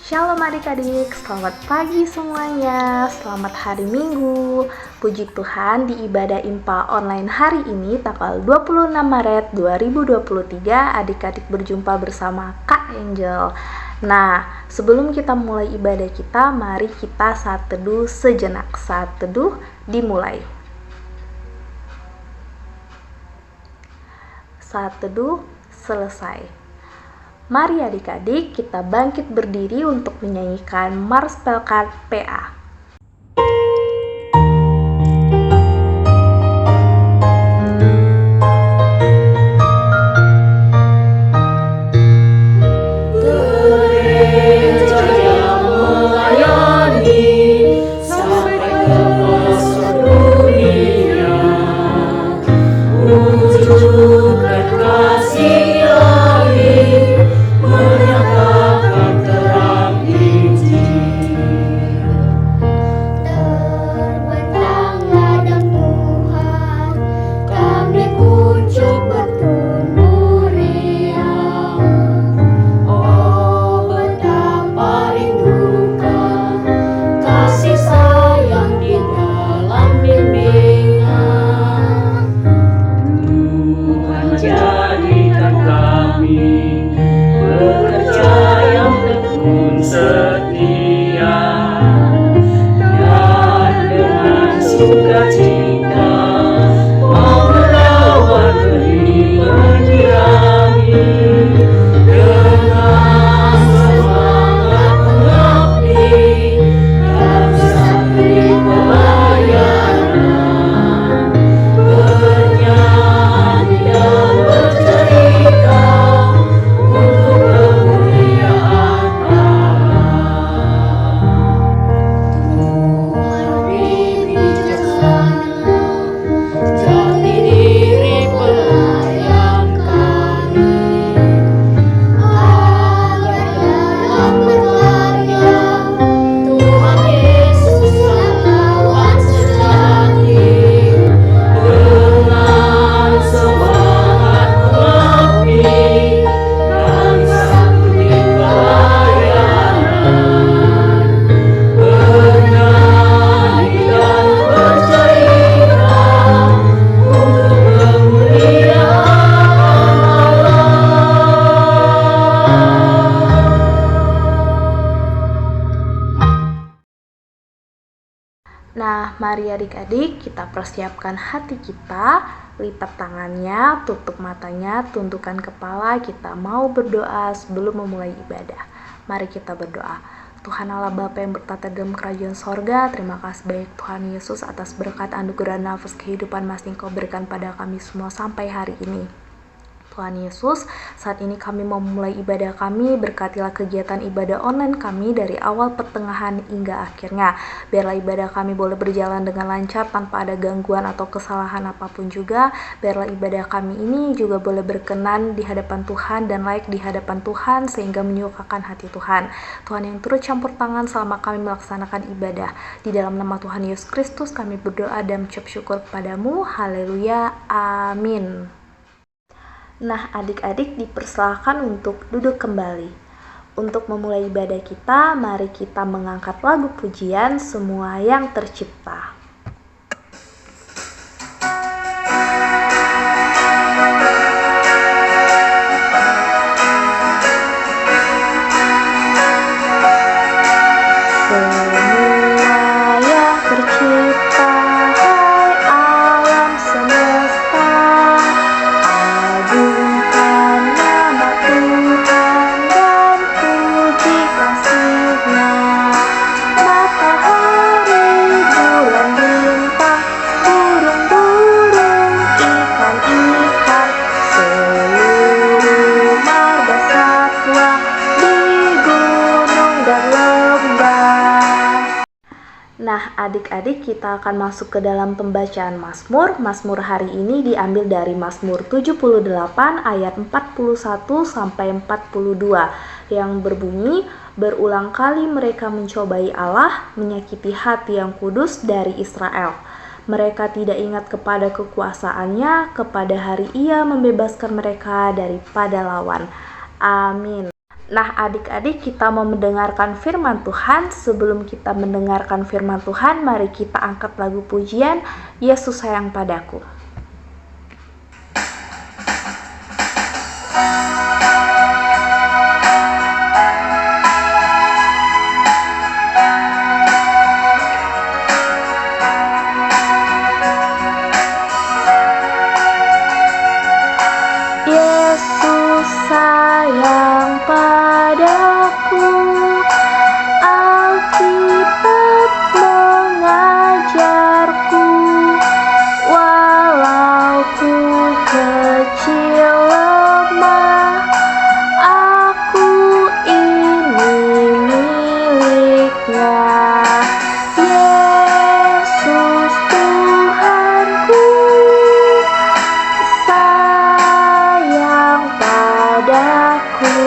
Shalom adik-adik, selamat pagi semuanya, selamat hari Minggu. Puji Tuhan, di ibadah IMPA online hari ini tanggal 26 Maret 2023, adik-adik berjumpa bersama Kak Angel. Nah, sebelum kita mulai ibadah kita, mari kita saat teduh sejenak. Saat teduh dimulai. Saat teduh selesai. Mari adik-adik kita bangkit berdiri untuk menyanyikan Mars Pelkat PA. Nah, mari adik-adik kita persiapkan hati kita, lipat tangannya, tutup matanya, tundukkan kepala, kita mau berdoa sebelum memulai ibadah. Mari kita berdoa. Tuhan Allah Bapa yang bertata dalam kerajaan sorga, terima kasih banyak Tuhan Yesus atas berkat anugerah nafas kehidupan masih Engkau berikan pada kami semua sampai hari ini. Tuhan Yesus, saat ini kami mau memulai ibadah kami, berkatilah kegiatan ibadah online kami dari awal, pertengahan, hingga akhirnya. Biarlah ibadah kami boleh berjalan dengan lancar tanpa ada gangguan atau kesalahan apapun juga. Biarlah ibadah kami ini juga boleh berkenan di hadapan Tuhan dan layak di hadapan Tuhan sehingga menyukakan hati Tuhan. Tuhan yang turut campur tangan selama kami melaksanakan ibadah. Di dalam nama Tuhan Yesus Kristus kami berdoa dan mengucap syukur kepadamu. Haleluya. Amin. Nah, adik-adik dipersilakan untuk duduk kembali. Untuk memulai ibadah kita, mari kita mengangkat lagu pujian Semua yang Tercipta. Nah, adik-adik kita akan masuk ke dalam pembacaan Mazmur. Mazmur hari ini diambil dari Mazmur 78 ayat 41 sampai 42 yang berbunyi, berulang kali mereka mencobai Allah, menyakiti hati yang kudus dari Israel. Mereka tidak ingat kepada kekuasaannya, kepada hari Ia membebaskan mereka daripada lawan. Amin. Nah, adik-adik, kita mau mendengarkan firman Tuhan. Sebelum kita mendengarkan firman Tuhan, mari kita angkat lagu pujian Yesus Sayang Padaku. Yesus sayang padaku, Alkitab mengajarku, walau ku kecil lemah, aku ini miliknya. Yesus Tuhanku, sayang padaku.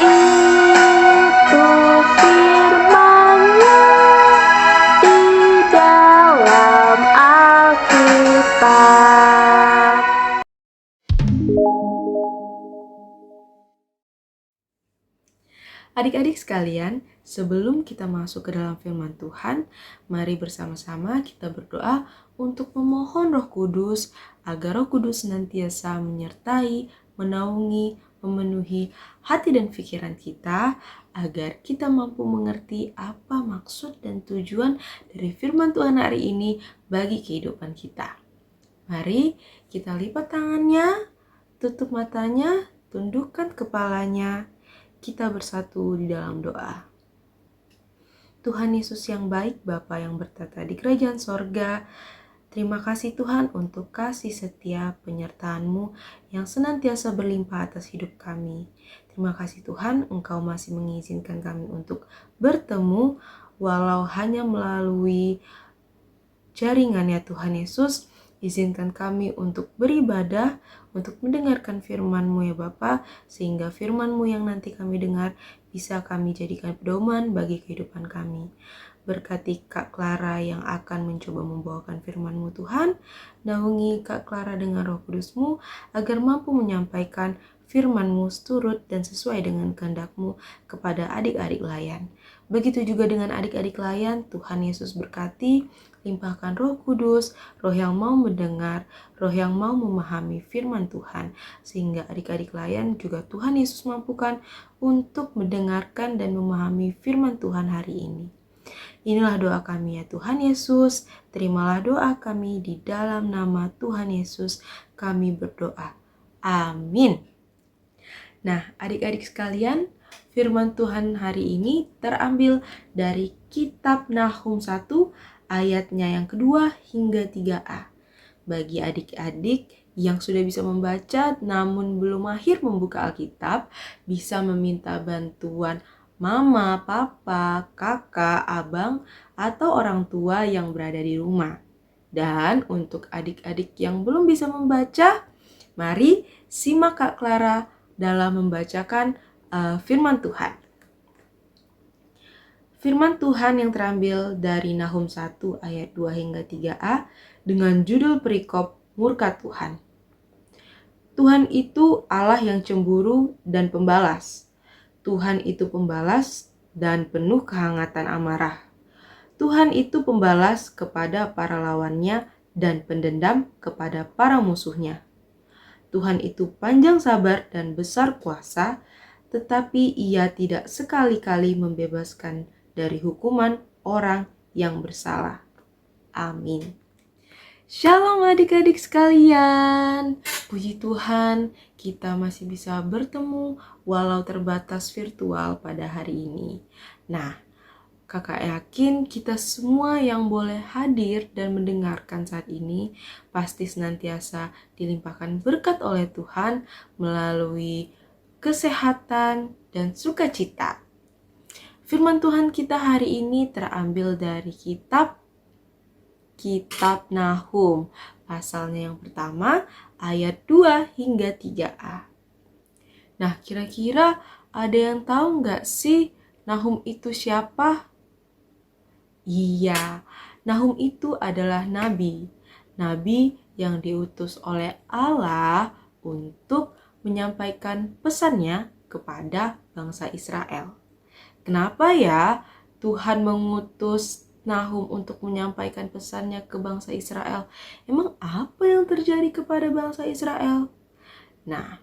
Itu firman-Nya di dalam Alkitab. Adik-adik sekalian, sebelum kita masuk ke dalam firman Tuhan, mari bersama-sama kita berdoa untuk memohon Roh Kudus agar Roh Kudus senantiasa menyertai, menaungi, memenuhi hati dan pikiran kita agar kita mampu mengerti apa maksud dan tujuan dari firman Tuhan hari ini bagi kehidupan kita. Mari kita lipat tangannya, tutup matanya, tundukkan kepalanya. Kita bersatu di dalam doa. Tuhan Yesus yang baik, Bapa yang bertata di kerajaan sorga, terima kasih Tuhan untuk kasih setia penyertaan-Mu yang senantiasa berlimpah atas hidup kami. Terima kasih Tuhan, Engkau masih mengizinkan kami untuk bertemu walau hanya melalui jaringan ya Tuhan Yesus. Izinkan kami untuk beribadah, untuk mendengarkan firman-Mu ya Bapa, sehingga firman-Mu yang nanti kami dengar bisa kami jadikan pedoman bagi kehidupan kami. Berkati Kak Clara yang akan mencoba membawakan firman-Mu Tuhan, naungi Kak Clara dengan Roh Kudus-Mu agar mampu menyampaikan firman-Mu seturut dan sesuai dengan kehendak-Mu kepada adik-adik layan. Begitu juga dengan adik-adik layan, Tuhan Yesus berkati, limpahkan Roh Kudus, Roh yang mau mendengar, Roh yang mau memahami firman Tuhan, sehingga adik-adik layan juga Tuhan Yesus mampukan untuk mendengarkan dan memahami firman Tuhan hari ini. Inilah doa kami ya Tuhan Yesus, terimalah doa kami di dalam nama Tuhan Yesus, kami berdoa. Amin. Nah, adik-adik sekalian, firman Tuhan hari ini terambil dari kitab Nahum 1 ayatnya yang kedua hingga 3a. Bagi adik-adik yang sudah bisa membaca namun belum mahir membuka Alkitab, bisa meminta bantuan mama, papa, kakak, abang, atau orang tua yang berada di rumah. Dan untuk adik-adik yang belum bisa membaca, mari simak Kak Clara dalam membacakan firman Tuhan. Firman Tuhan yang terambil dari Nahum 1 ayat 2 hingga 3a dengan judul perikop murka Tuhan. Tuhan itu Allah yang cemburu dan pembalas. Tuhan itu pembalas dan penuh kehangatan amarah. Tuhan itu pembalas kepada para lawannya dan pendendam kepada para musuhnya. Tuhan itu panjang sabar dan besar kuasa, tetapi Ia tidak sekali-kali membebaskan dari hukuman orang yang bersalah. Amin. Shalom adik-adik sekalian. Puji Tuhan, kita masih bisa bertemu walau terbatas virtual pada hari ini. Nah, Kakak yakin kita semua yang boleh hadir dan mendengarkan saat ini pasti senantiasa dilimpahkan berkat oleh Tuhan melalui kesehatan dan sukacita. Firman Tuhan kita hari ini terambil dari kitab Nahum, pasalnya yang pertama ayat 2 hingga 3a. Nah, kira-kira ada yang tahu nggak sih Nahum itu siapa? Iya, Nahum itu adalah nabi yang diutus oleh Allah untuk menyampaikan pesannya kepada bangsa Israel. Kenapa ya Tuhan mengutus Nahum untuk menyampaikan pesannya ke bangsa Israel? Emang apa yang terjadi kepada bangsa Israel? Nah,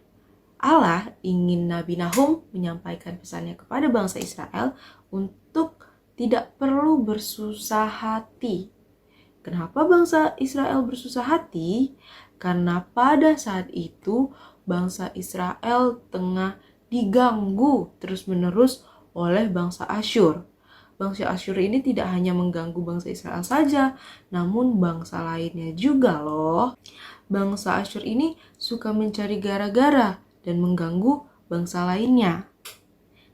Allah ingin Nabi Nahum menyampaikan pesannya kepada bangsa Israel untuk tidak perlu bersusah hati. Kenapa bangsa Israel bersusah hati? Karena pada saat itu bangsa Israel tengah diganggu terus-menerus oleh bangsa Asyur. Bangsa Asyur ini tidak hanya mengganggu bangsa Israel saja, namun bangsa lainnya juga loh. Bangsa Asyur ini suka mencari gara-gara dan mengganggu bangsa lainnya.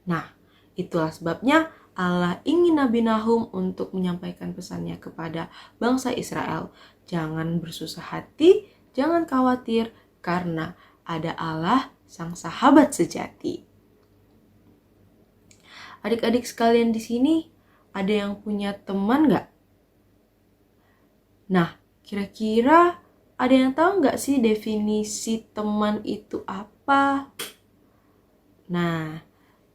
Nah, itulah sebabnya Allah ingin Nabi Nahum untuk menyampaikan pesannya kepada bangsa Israel. Jangan bersusah hati, jangan khawatir, karena ada Allah, sang sahabat sejati. Adik-adik sekalian di sini, ada yang punya teman gak? Nah, kira-kira ada yang tahu gak sih definisi teman itu apa? Nah,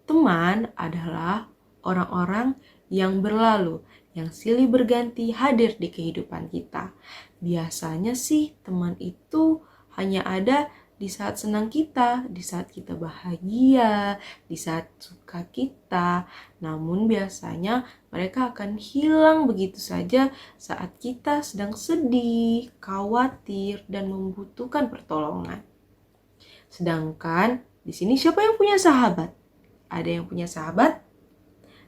teman adalah orang-orang yang berlalu, yang silih berganti hadir di kehidupan kita. Biasanya sih teman itu hanya ada di saat senang kita, di saat kita bahagia, di saat suka kita. Namun biasanya mereka akan hilang begitu saja saat kita sedang sedih, khawatir, dan membutuhkan pertolongan. Sedangkan di sini siapa yang punya sahabat? Ada yang punya sahabat?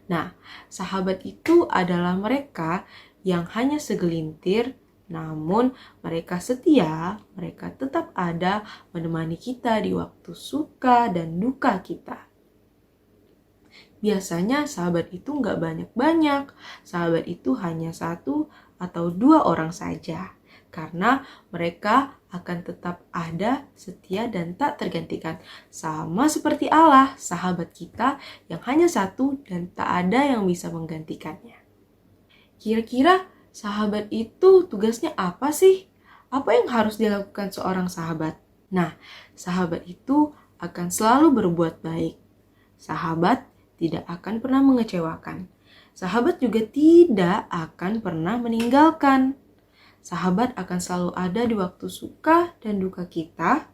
Nah, sahabat itu adalah mereka yang hanya segelintir, namun mereka setia, mereka tetap ada menemani kita di waktu suka dan duka kita. Biasanya sahabat itu nggak banyak-banyak, sahabat itu hanya 1 atau 2 orang saja. Karena mereka akan tetap ada, setia, dan tak tergantikan. Sama seperti Allah, sahabat kita yang hanya 1 dan tak ada yang bisa menggantikannya. Kira-kira sahabat itu tugasnya apa sih? Apa yang harus dilakukan seorang sahabat? Nah, sahabat itu akan selalu berbuat baik. Sahabat tidak akan pernah mengecewakan. Sahabat juga tidak akan pernah meninggalkan. Sahabat akan selalu ada di waktu suka dan duka kita.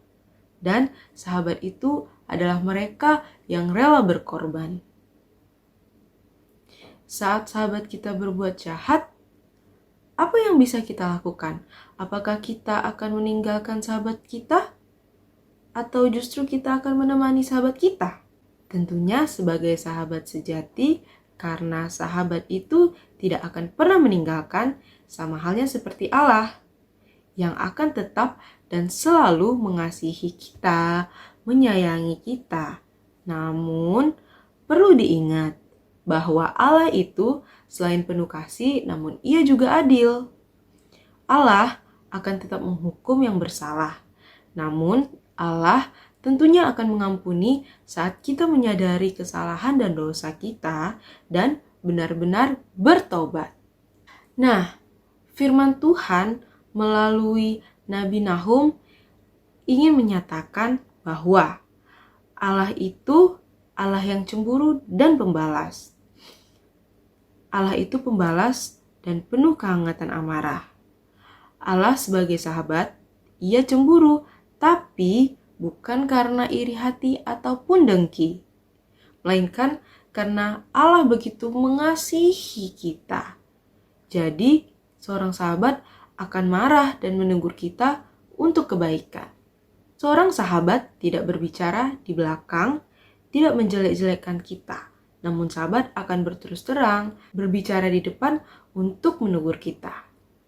Dan sahabat itu adalah mereka yang rela berkorban. Saat sahabat kita berbuat jahat, apa yang bisa kita lakukan? Apakah kita akan meninggalkan sahabat kita? Atau justru kita akan menemani sahabat kita? Tentunya sebagai sahabat sejati, karena sahabat itu tidak akan pernah meninggalkan, sama halnya seperti Allah yang akan tetap dan selalu mengasihi kita, menyayangi kita. Namun, perlu diingat bahwa Allah itu selain penuh kasih, namun ia juga adil. Allah akan tetap menghukum yang bersalah. Namun, Allah tentunya akan mengampuni saat kita menyadari kesalahan dan dosa kita dan benar-benar bertobat. Nah, firman Tuhan melalui Nabi Nahum ingin menyatakan bahwa Allah itu Allah yang cemburu dan pembalas. Allah itu pembalas dan penuh kehangatan amarah. Allah sebagai sahabat, ia cemburu, tapi bukan karena iri hati ataupun dengki, melainkan karena Allah begitu mengasihi kita. Jadi, seorang sahabat akan marah dan menegur kita untuk kebaikan. Seorang sahabat tidak berbicara di belakang, tidak menjelek-jelekkan kita. Namun sahabat akan berterus terang, berbicara di depan untuk menegur kita.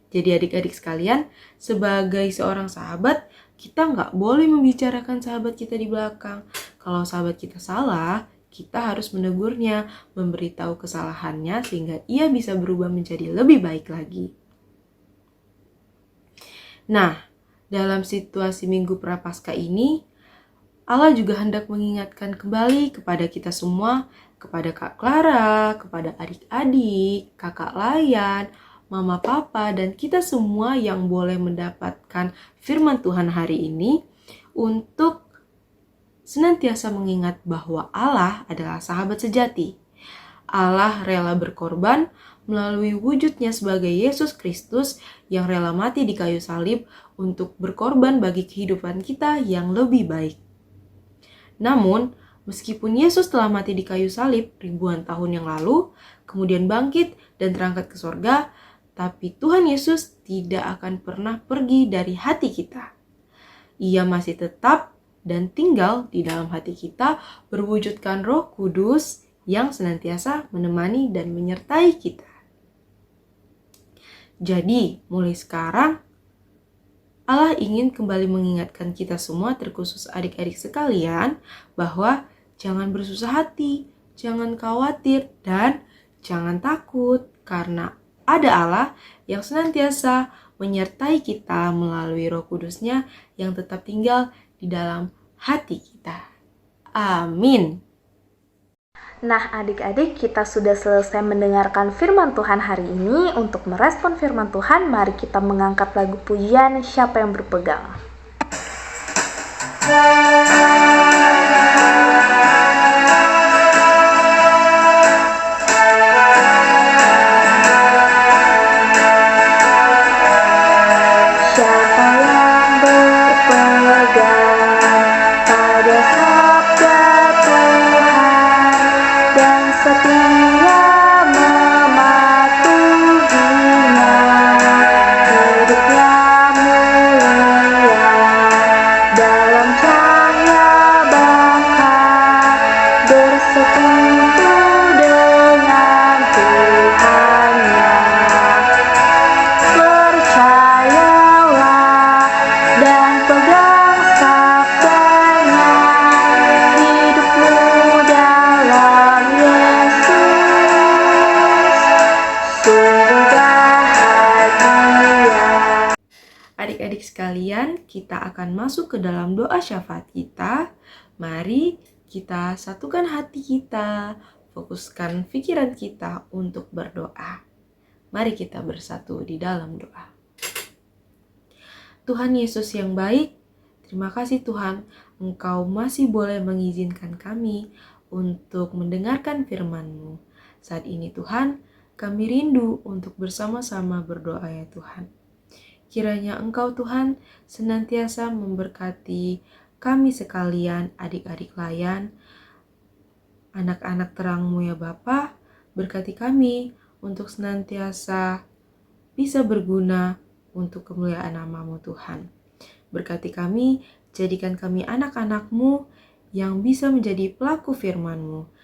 Jadi adik-adik sekalian, sebagai seorang sahabat, kita nggak boleh membicarakan sahabat kita di belakang. Kalau sahabat kita salah, kita harus menegurnya, memberitahu kesalahannya sehingga ia bisa berubah menjadi lebih baik lagi. Nah, dalam situasi Minggu Prapaskah ini, Allah juga hendak mengingatkan kembali kepada kita semua, kepada Kak Clara, kepada adik-adik, kakak Layan, Mama Papa, dan kita semua yang boleh mendapatkan firman Tuhan hari ini untuk senantiasa mengingat bahwa Allah adalah sahabat sejati. Allah rela berkorban melalui wujudnya sebagai Yesus Kristus yang rela mati di kayu salib untuk berkorban bagi kehidupan kita yang lebih baik. Namun, meskipun Yesus telah mati di kayu salib ribuan tahun yang lalu, kemudian bangkit dan terangkat ke sorga, tapi Tuhan Yesus tidak akan pernah pergi dari hati kita. Ia masih tetap dan tinggal di dalam hati kita, berwujudkan Roh Kudus yang senantiasa menemani dan menyertai kita. Jadi, mulai sekarang, Allah ingin kembali mengingatkan kita semua, terkhusus adik-adik sekalian, bahwa jangan bersusah hati, jangan khawatir, dan jangan takut, karena ada Allah yang senantiasa menyertai kita melalui Roh Kudus-Nya yang tetap tinggal di dalam hati kita. Amin. Nah, adik-adik, kita sudah selesai mendengarkan firman Tuhan hari ini. Untuk merespon firman Tuhan, mari kita mengangkat lagu pujian Siapa yang Berpegang. Adik-adik sekalian, kita akan masuk ke dalam doa syafaat kita. Mari kita satukan hati kita, fokuskan pikiran kita untuk berdoa. Mari kita bersatu di dalam doa. Tuhan Yesus yang baik, terima kasih Tuhan, Engkau masih boleh mengizinkan kami untuk mendengarkan firman-Mu. Saat ini Tuhan, kami rindu untuk bersama-sama berdoa ya Tuhan. Kiranya Engkau Tuhan senantiasa memberkati kami sekalian, adik-adik layan, anak-anak terang-Mu ya Bapa. Berkati kami untuk senantiasa bisa berguna untuk kemuliaan nama-Mu Tuhan. Berkati kami, jadikan kami anak-anak-Mu yang bisa menjadi pelaku firman-Mu.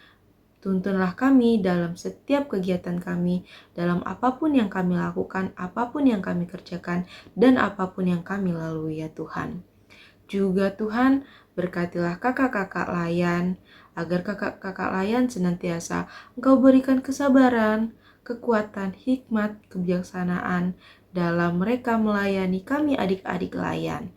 Tuntunlah kami dalam setiap kegiatan kami, dalam apapun yang kami lakukan, apapun yang kami kerjakan, dan apapun yang kami lalui ya Tuhan. Juga Tuhan, berkatilah kakak-kakak layan, agar kakak-kakak layan senantiasa Engkau berikan kesabaran, kekuatan, hikmat, kebijaksanaan dalam mereka melayani kami adik-adik layan.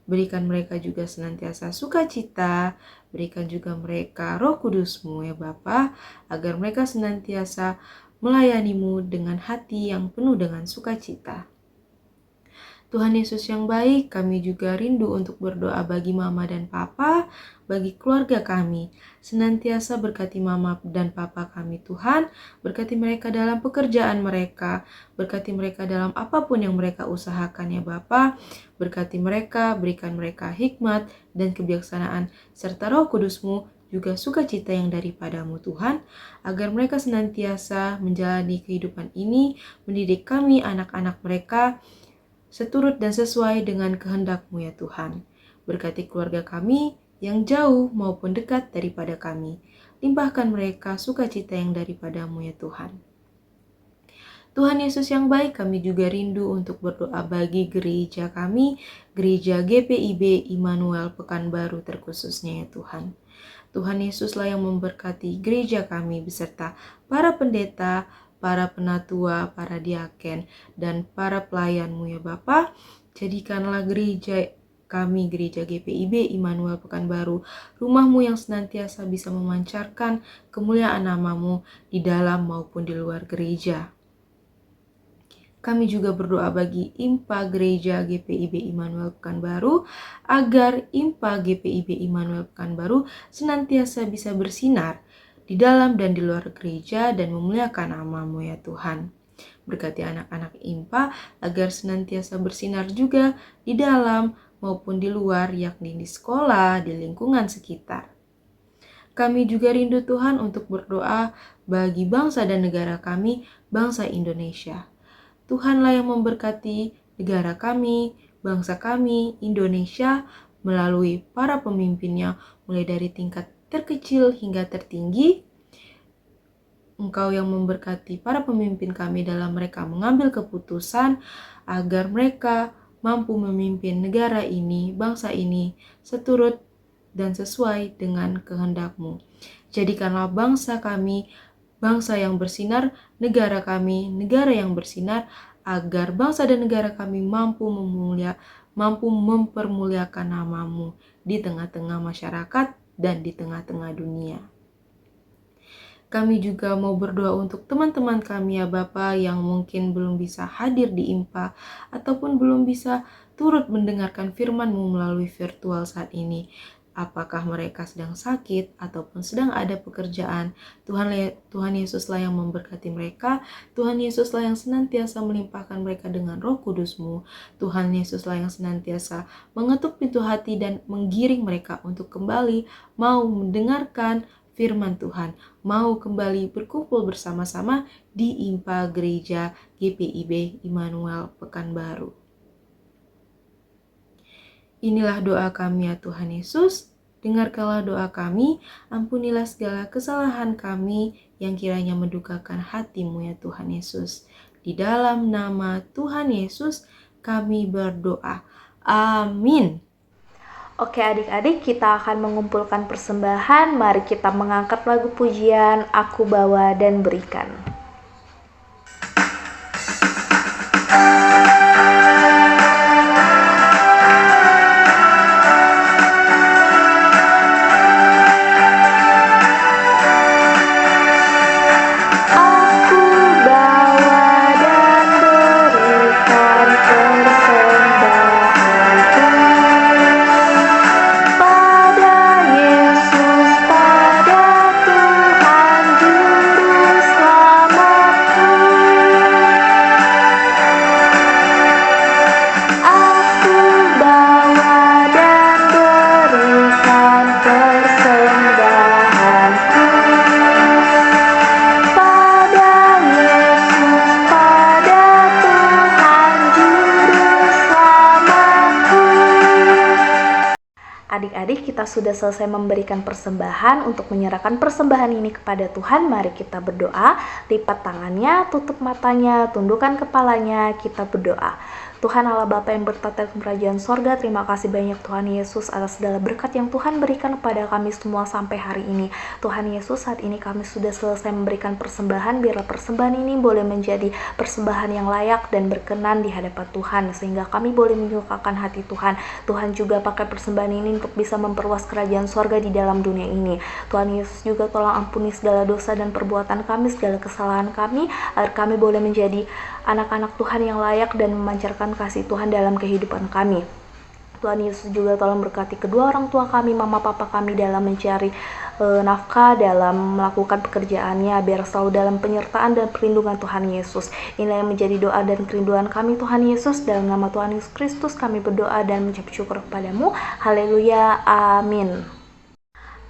Berikan mereka juga senantiasa sukacita, berikan juga mereka Roh Kudus-Mu ya Bapa, agar mereka senantiasa melayani-Mu dengan hati yang penuh dengan sukacita. Tuhan Yesus yang baik, kami juga rindu untuk berdoa bagi Mama dan Papa, bagi keluarga kami. Senantiasa berkati Mama dan Papa kami Tuhan, berkati mereka dalam pekerjaan mereka, berkati mereka dalam apapun yang mereka usahakan ya Bapa. Berkati mereka, berikan mereka hikmat dan kebijaksanaan, serta Roh Kudus-Mu juga sukacita yang daripadamu Tuhan, agar mereka senantiasa menjalani kehidupan ini, mendidik kami anak-anak mereka, seturut dan sesuai dengan kehendak-Mu ya Tuhan. Berkati keluarga kami yang jauh maupun dekat daripada kami. Limpahkan mereka sukacita yang daripadamu ya Tuhan. Tuhan Yesus yang baik, kami juga rindu untuk berdoa bagi gereja kami, gereja GPIB Immanuel Pekanbaru terkhususnya ya Tuhan. Tuhan Yesuslah yang memberkati gereja kami beserta para pendeta, para penatua, para diaken, dan para pelayan-Mu ya Bapa. Jadikanlah gereja kami, gereja GPIB Immanuel Pekanbaru, rumah-Mu yang senantiasa bisa memancarkan kemuliaan nama-Mu di dalam maupun di luar gereja. Kami juga berdoa bagi IMPA Gereja GPIB Immanuel Pekanbaru, agar IMPA GPIB Immanuel Pekanbaru senantiasa bisa bersinar di dalam dan di luar gereja dan memuliakan nama-Mu ya Tuhan. Berkati anak-anak IMPA agar senantiasa bersinar juga di dalam maupun di luar, yakni di sekolah, di lingkungan sekitar. Kami juga rindu Tuhan untuk berdoa bagi bangsa dan negara kami, bangsa Indonesia. Tuhanlah yang memberkati negara kami, bangsa kami, Indonesia, melalui para pemimpinnya, mulai dari tingkat terkecil hingga tertinggi. Engkau yang memberkati para pemimpin kami dalam mereka mengambil keputusan, agar mereka mampu memimpin negara ini, bangsa ini, seturut dan sesuai dengan kehendak-Mu. Jadikanlah bangsa kami bangsa yang bersinar, negara kami negara yang bersinar, agar bangsa dan negara kami mampu mempermuliakan nama-Mu di tengah-tengah masyarakat dan di tengah-tengah dunia. Kami juga mau berdoa untuk teman-teman kami ya Bapa yang mungkin belum bisa hadir di IMPA ataupun belum bisa turut mendengarkan firman-Mu melalui virtual saat ini. Apakah mereka sedang sakit ataupun sedang ada pekerjaan, Tuhan Yesuslah yang memberkati mereka. Tuhan Yesuslah yang senantiasa melimpahkan mereka dengan Roh Kudus-Mu. Tuhan Yesuslah yang senantiasa mengetuk pintu hati dan menggiring mereka untuk kembali mau mendengarkan firman Tuhan, mau kembali berkumpul bersama-sama di IMPA Gereja GPIB Immanuel Pekanbaru. Inilah doa kami ya Tuhan Yesus, dengarkanlah doa kami, ampunilah segala kesalahan kami yang kiranya mendukakan hati-Mu ya Tuhan Yesus. Di dalam nama Tuhan Yesus kami berdoa. Amin. Oke adik-adik, kita akan mengumpulkan persembahan. Mari kita mengangkat lagu pujian Aku Bawa dan Berikan. Adik-adik, kita sudah selesai memberikan persembahan. Untuk menyerahkan persembahan ini kepada Tuhan, mari kita berdoa. Lipat tangannya, tutup matanya, tundukkan kepalanya, kita berdoa. Tuhan Allah Bapa yang bertata di kerajaan sorga, terima kasih banyak Tuhan Yesus atas segala berkat yang Tuhan berikan kepada kami semua sampai hari ini. Tuhan Yesus, saat ini kami sudah selesai memberikan persembahan. Biarlah persembahan ini boleh menjadi persembahan yang layak dan berkenan di hadapan Tuhan, sehingga kami boleh menyukakan hati Tuhan. Tuhan juga pakai persembahan ini untuk bisa memperluas kerajaan sorga di dalam dunia ini. Tuhan Yesus juga tolong ampuni segala dosa dan perbuatan kami, segala kesalahan kami, agar kami boleh menjadi anak-anak Tuhan yang layak dan memancarkan kasih Tuhan dalam kehidupan kami. Tuhan Yesus juga tolong berkati kedua orang tua kami, mama papa kami dalam mencari nafkah, dalam melakukan pekerjaannya, biar selalu dalam penyertaan dan perlindungan Tuhan Yesus. Inilah yang menjadi doa dan kerinduan kami Tuhan Yesus. Dalam nama Tuhan Yesus Kristus kami berdoa dan mengucap syukur kepadamu. Haleluya, amin.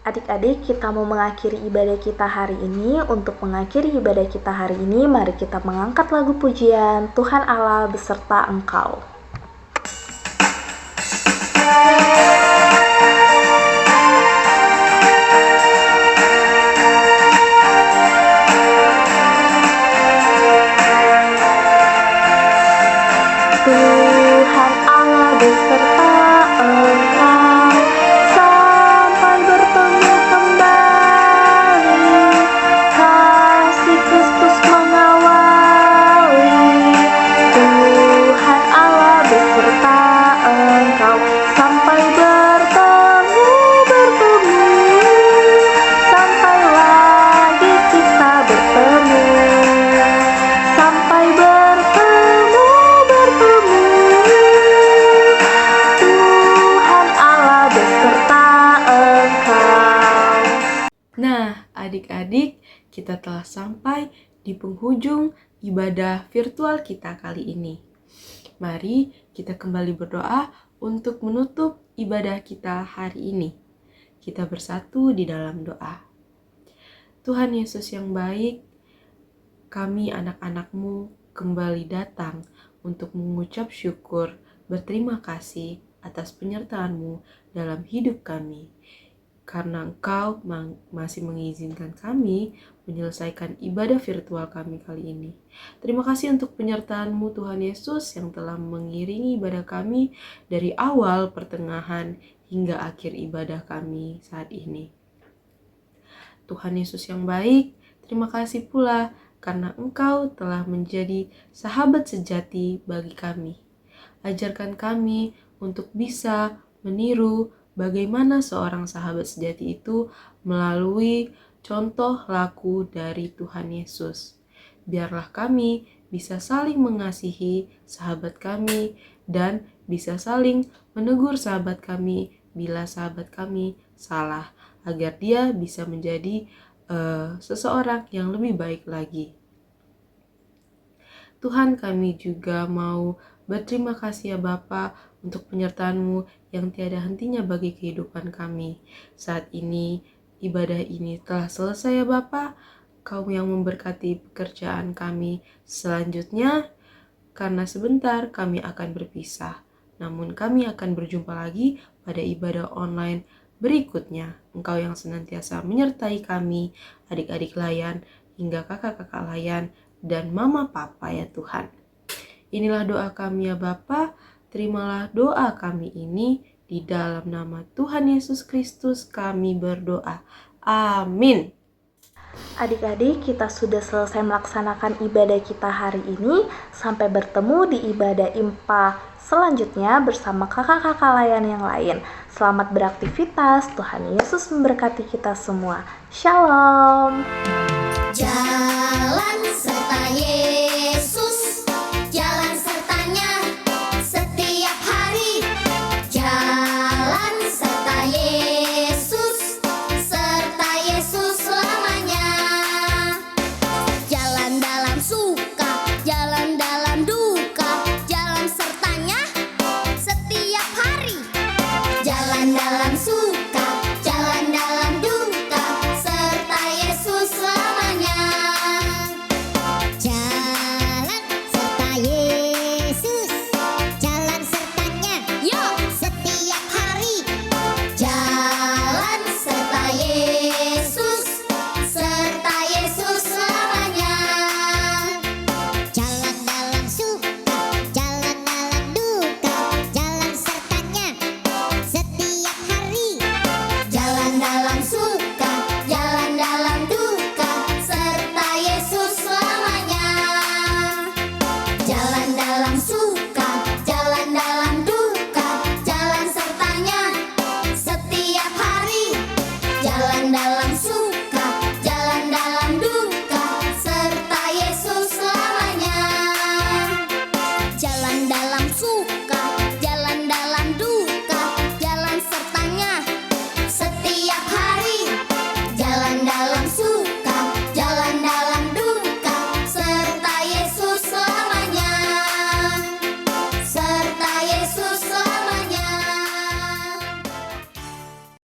Adik-adik, kita mau mengakhiri ibadah kita hari ini. Untuk mengakhiri ibadah kita hari ini, mari kita mengangkat lagu pujian Tuhan Allah beserta Engkau. Tuhan Allah beserta Engkau sampai bertemu kembali. Kasih Kristus mengawali. Tuhan Allah Nah, adik-adik, kita telah sampai di penghujung ibadah virtual kita kali ini. Mari kita kembali berdoa untuk menutup ibadah kita hari ini. Kita bersatu di dalam doa. Tuhan Yesus yang baik, kami anak-anak-Mu kembali datang untuk mengucap syukur, berterima kasih atas penyertaan-Mu dalam hidup kami. Karena Engkau masih mengizinkan kami menyelesaikan ibadah virtual kami kali ini. Terima kasih untuk penyertaan-Mu Tuhan Yesus yang telah mengiringi ibadah kami dari awal, pertengahan, hingga akhir ibadah kami saat ini. Tuhan Yesus yang baik, terima kasih pula karena Engkau telah menjadi sahabat sejati bagi kami. Ajarkan kami untuk bisa meniru bagaimana seorang sahabat sejati itu melalui contoh laku dari Tuhan Yesus. Biarlah kami bisa saling mengasihi sahabat kami dan bisa saling menegur sahabat kami bila sahabat kami salah, agar dia bisa menjadi seseorang yang lebih baik lagi. Tuhan, kami juga mau berterima kasih ya Bapa untuk penyertaan-Mu yang tiada hentinya bagi kehidupan kami. Saat ini, ibadah ini telah selesai ya Bapa. Kau yang memberkati pekerjaan kami selanjutnya, karena sebentar kami akan berpisah. Namun kami akan berjumpa lagi pada ibadah online berikutnya. Engkau yang senantiasa menyertai kami, adik-adik layan, hingga kakak-kakak layan, dan mama papa ya Tuhan. Inilah doa kami ya Bapa. Terimalah doa kami ini di dalam nama Tuhan Yesus Kristus kami berdoa. Amin. Adik-adik, kita sudah selesai melaksanakan ibadah kita hari ini. Sampai bertemu di ibadah IMPA selanjutnya bersama kakak-kakak layan yang lain. Selamat beraktivitas, Tuhan Yesus memberkati kita semua. Shalom. Jalan serta Yesus, jalan sertanya setiap hari. Jalan serta Yesus, serta Yesus selamanya. Jalan dalam suka, jalan dalam duka, jalan sertanya setiap hari. Jalan dalam suka, jalan dalam duka, serta Yesus selamanya. Jalan serta Yesus, jalan sertanya, yo setiap hari. Jalan serta Yesus, serta Yesus selamanya. Jalan dalam suka, jalan dalam duka, jalan sertanya setiap hari. Jalan dalam suka, jalan dalam duka, serta Yesus selamanya. Jalan dalam suka, jalan dalam duka, jalan sertanya setiap hari. Jalan dalam